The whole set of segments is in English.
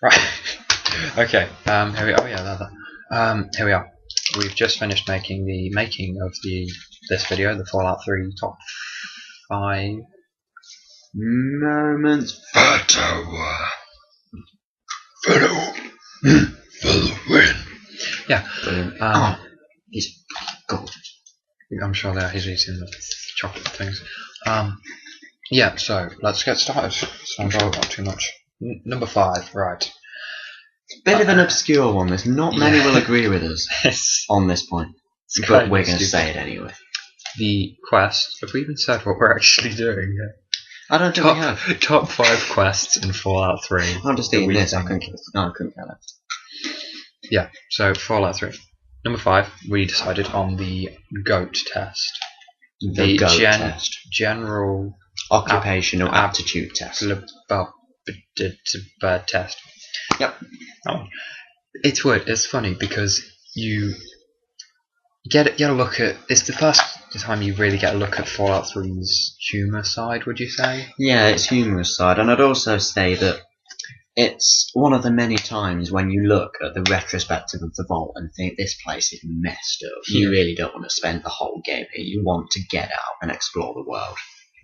Right. Okay. Here we. Oh yeah. Here we are. We've just finished making of this video, the Fallout 3 top 5 moments for the win. Yeah. He's gorgeous. I'm sure that he's eating the chocolate things. Yeah. So let's get started. So I'm going on too much. Number 5. Right. Bit of an obscure one. There's not many will agree with us on this point, but we're going to say it anyway. The quest. Have we even said what we're actually doing yet? I don't think we have. Top 5 quests in Fallout 3. I'm just eating this. I couldn't care less. Yeah. So Fallout 3. Number 5. We decided on the GOAT test. The GOAT test. General Occupational aptitude test. Test. Yep. Oh. It's weird. It's funny because you get a look at. It's the first time you really get a look at Fallout 3's humour side. Would you say? Yeah, its humorous side, and I'd also say that it's one of the many times when you look at the retrospective of the vault and think this place is messed up. You really don't want to spend the whole game here. You want to get out and explore the world.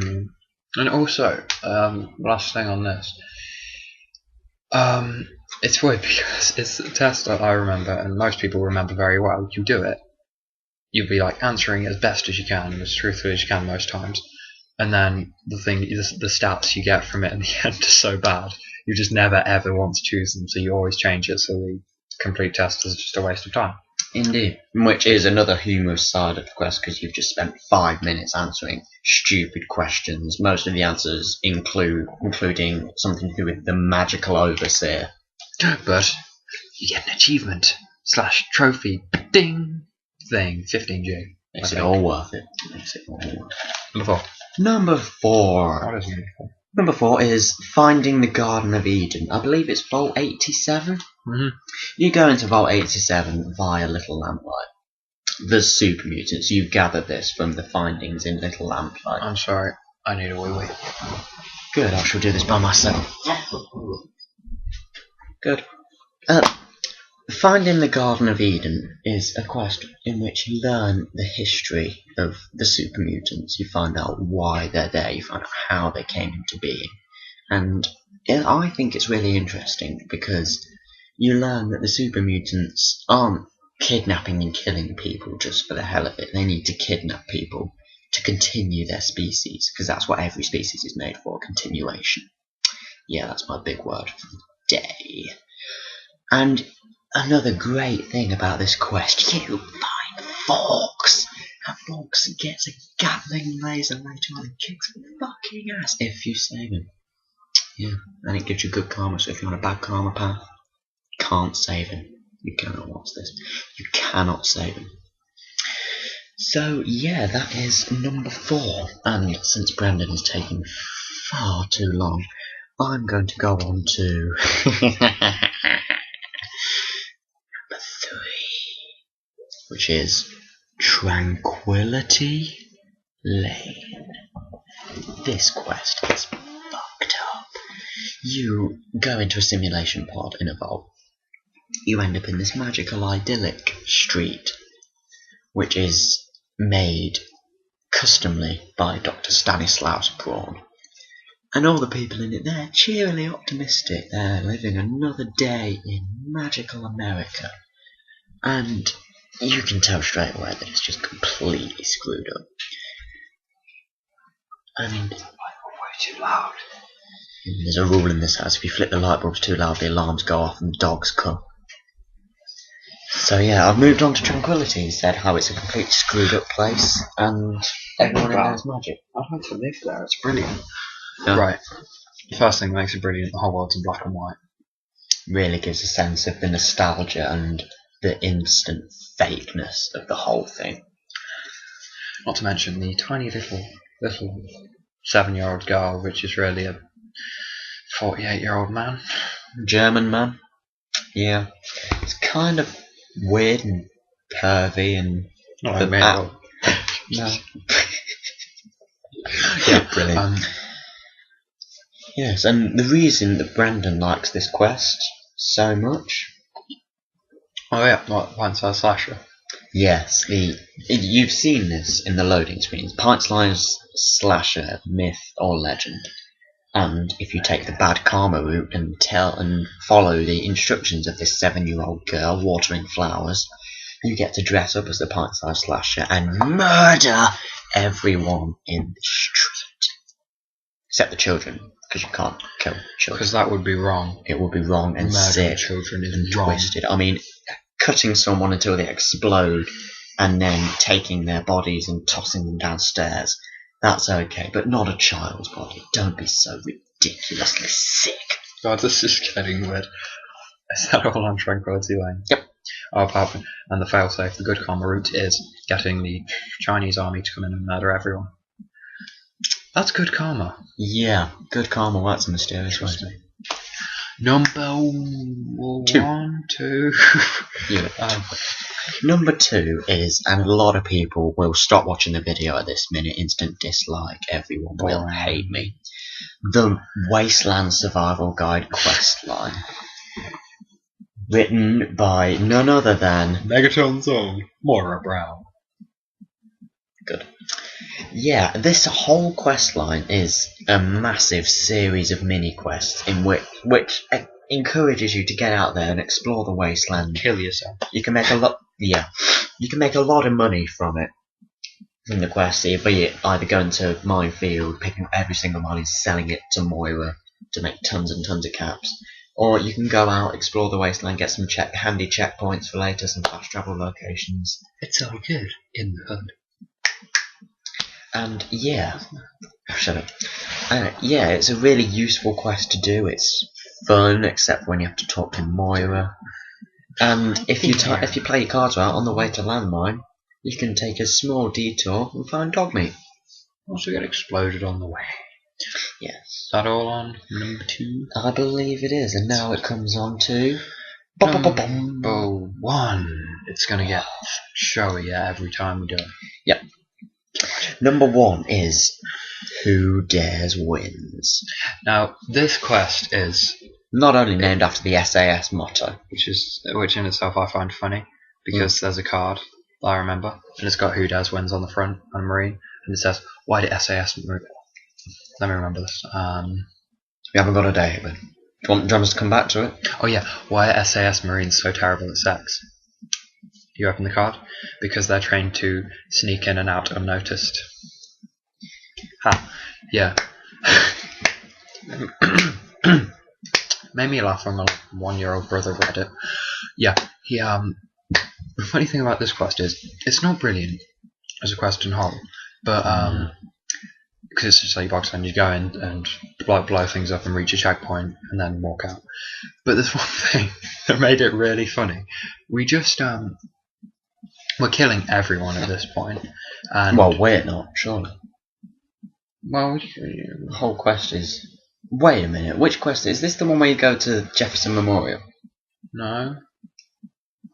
Mm. And also, last thing on this. It's weird because it's a test that I remember, and most people remember very well. You do it, you'll be like answering as best as you can, as truthfully as you can most times, and then the stats you get from it in the end are so bad, you just never ever want to choose them, so you always change it, so the complete test is just a waste of time. Indeed. Which is another humorous side of the quest, because you've just spent 5 minutes answering stupid questions. Most of the answers including something to do with the magical overseer. But you get an achievement / trophy ding thing, 15G. Makes it all worth it. Number 4. Number 4. What is number 4? Number 4 is finding the Garden of Eden. I believe it's Vault 87. Mm-hmm. You go into Vault 87 via Little Lamplight. The super mutants. You gather this from the findings in Little Lamplight. I'm sorry, I need a wee-wee. Good, I shall do this by myself. Good. Finding the Garden of Eden is a quest in which you learn the history of the super mutants. You find out why they're there. You find out how they came into being. And I think it's really interesting because you learn that the super mutants aren't kidnapping and killing people just for the hell of it. They need to kidnap people to continue their species, because that's what every species is made for, continuation. Yeah, that's my big word for the day. And another great thing about this quest, you find Fawkes. And Fawkes gets a Gatling laser later on and kicks fucking ass if you save him. Yeah, and it gives you good karma, so if you're on a bad karma path, can't save him. You cannot watch this. You cannot save him. So yeah, that is number 4. And since Brendan is taking far too long, I'm going to go on to number 3, which is Tranquility Lane. This quest is fucked up. You go into a simulation pod in a vault. You end up in this magical idyllic street, which is made customly by Dr. Stanislaus Braun. And all the people in it, they're cheerily optimistic. They're living another day in magical America. And you can tell straight away that it's just completely screwed up. And way too loud. There's a rule in this house: if you flip the light bulbs too loud, the alarms go off and the dogs come. So yeah, I've moved on to Tranquility instead, how it's a completely screwed up place, and everyone in there is magic. I'd like to live there, it's brilliant. Yeah. Right. The first thing that makes it brilliant, the whole world's in black and white. Really gives a sense of the nostalgia and the instant fakeness of the whole thing. Not to mention the tiny little 7-year-old girl, which is really a 48-year-old man. German man. Yeah. It's kind of weird and pervy and... Not like me at all. No. Yeah, brilliant. Yes, and the reason that Brandon likes this quest so much. Oh yeah, what pint-sized slasher? Yes, you've seen this in the loading screens. Pint-sized slasher, myth or legend. And if you take the bad karma route and follow the instructions of this 7-year-old girl watering flowers, you get to dress up as the pint-sized slasher and murder everyone in the street, except the children, because you can't kill children. Because that would be wrong. It would be wrong and Murdering sick children is and wrong. twisted. I mean, cutting someone until they explode and then taking their bodies and tossing them downstairs, that's okay, but not a child's body. Don't be so ridiculously sick. God, this is getting weird. Is that all on Tranquility Lane? Yep. Oh, perfect. And the failsafe, the good karma route is getting the Chinese army to come in and murder everyone. That's good karma. Yeah, good karma works in mysterious ways. Number Two. 1, 2. Yeah. Number 2 is, and a lot of people will stop watching the video at this minute, instant dislike, everyone will hate me. The Wasteland Survival Guide questline. Written by none other than Megaton's own Moira Brown. Good. Yeah, this whole questline is a massive series of mini quests in which encourages you to get out there and explore the wasteland. Kill yourself. You can make a lot. Yeah, you can make a lot of money from it. From the quest, be it either going to Minefield, picking up every single mine, selling it to Moira to make tons and tons of caps, or you can go out, explore the wasteland, get some handy checkpoints for later, some fast travel locations. It's all good in the hood. And yeah, shut up. Yeah, it's a really useful quest to do. It's fun, except when you have to talk to Moira. And if you play your cards right on the way to Landmine, you can take a small detour and find dog meat. Also get exploded on the way. Yes. Is that all on number 2? I believe it is, and now it comes on to Number 1. It's gonna get showy every time we do it. Yep. Number 1 is Who Dares Wins. Now, this quest is not only named after the SAS motto, which in itself I find funny, because there's a card I remember, and it's got Who Dares Wins on the front and a Marine, and it says, why did SAS move? Let me remember this. We haven't got a day, but do you want us to come back to it? Oh yeah, why are SAS Marines so terrible at sex? You open the card? Because they're trained to sneak in and out unnoticed. Ha, yeah. Made me laugh when my 1-year-old brother read it. Yeah, he the funny thing about this quest is it's not brilliant as a quest in whole, but because it's just like box and you go in and blow things up and reach a checkpoint and then walk out. But there's one thing that made it really funny. We just we're killing everyone at this point. And well, we're not, surely. Well, the whole quest is. Wait a minute, which quest is this? The one where you go to Jefferson Memorial? No.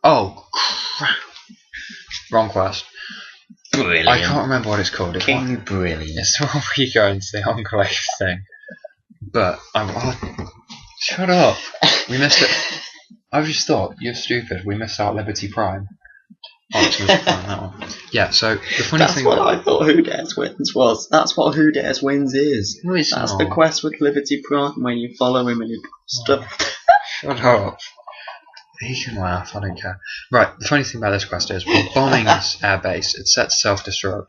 Oh crap! Wrong quest. Brilliant. I can't remember what it's called. King Brilliant. It's the one where you go into the Enclave thing. But shut up. We missed it. I've just thought you're stupid. We missed out Liberty Prime. Optimus Prime, that one. Yeah. So the funny thing. That's what I thought Who Dares Wins was. That's what Who Dares Wins is. No, it's That's not. the quest with Liberty Prime when you follow him and you stuff. Shut up. He can laugh, I don't care. Right, the funny thing about this quest is we're bombing this airbase, it sets self-destruct,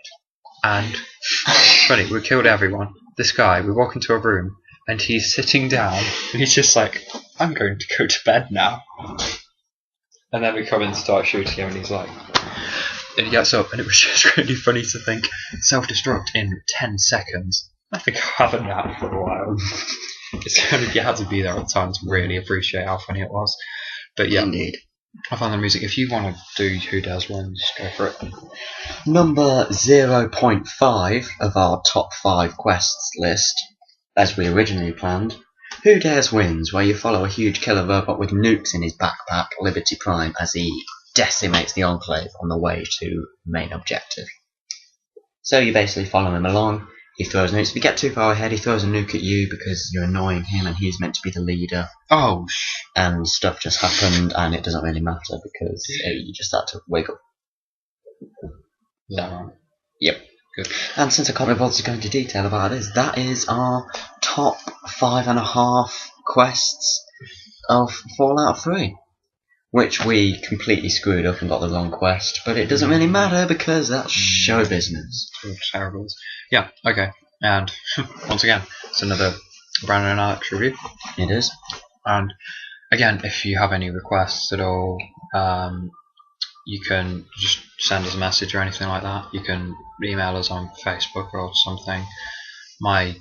and funny, we killed everyone. This guy, we walk into a room, and he's sitting down, and he's just like, I'm going to go to bed now. And then we come in and start shooting him, and he's like, and he gets up, and it was just really funny to think, self-destruct in 10 seconds. I think I'll have a nap for a while. It's kind of, you had to be there at the time to really appreciate how funny it was. But yeah, Indeed. I found the music. If you want to do Who Dares Wins, just go for it. Number 0.5 of our top 5 quests list, as we originally planned, Who Dares Wins, where you follow a huge killer robot with nukes in his backpack, Liberty Prime, as he decimates the Enclave on the way to main objective. So you basically follow him along. He throws nukes. If you get too far ahead, he throws a nuke at you because you're annoying him and he's meant to be the leader. Oh, And stuff just happened and it doesn't really matter because you just had to wake up. is that right? Yep. Good. And since I can't be bothered to go into detail about this, that is our top 5.5 quests of Fallout 3. Which we completely screwed up and got the wrong quest, but it doesn't really matter because that's show business. Terrible. Yeah, okay. And once again, it's another Brandon and Alex review. It is. And again, if you have any requests at all, you can just send us a message or anything like that. You can email us on Facebook or something. My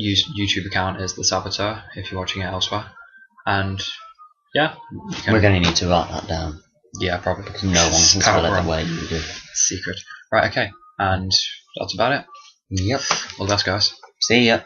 YouTube account is The Saboteur if you're watching it elsewhere. And yeah, we're going to need to write that down. Yeah, probably. Because no one can spell it the way you do. Secret. Right, okay. And that's about it. Yep. All the best, guys. See ya.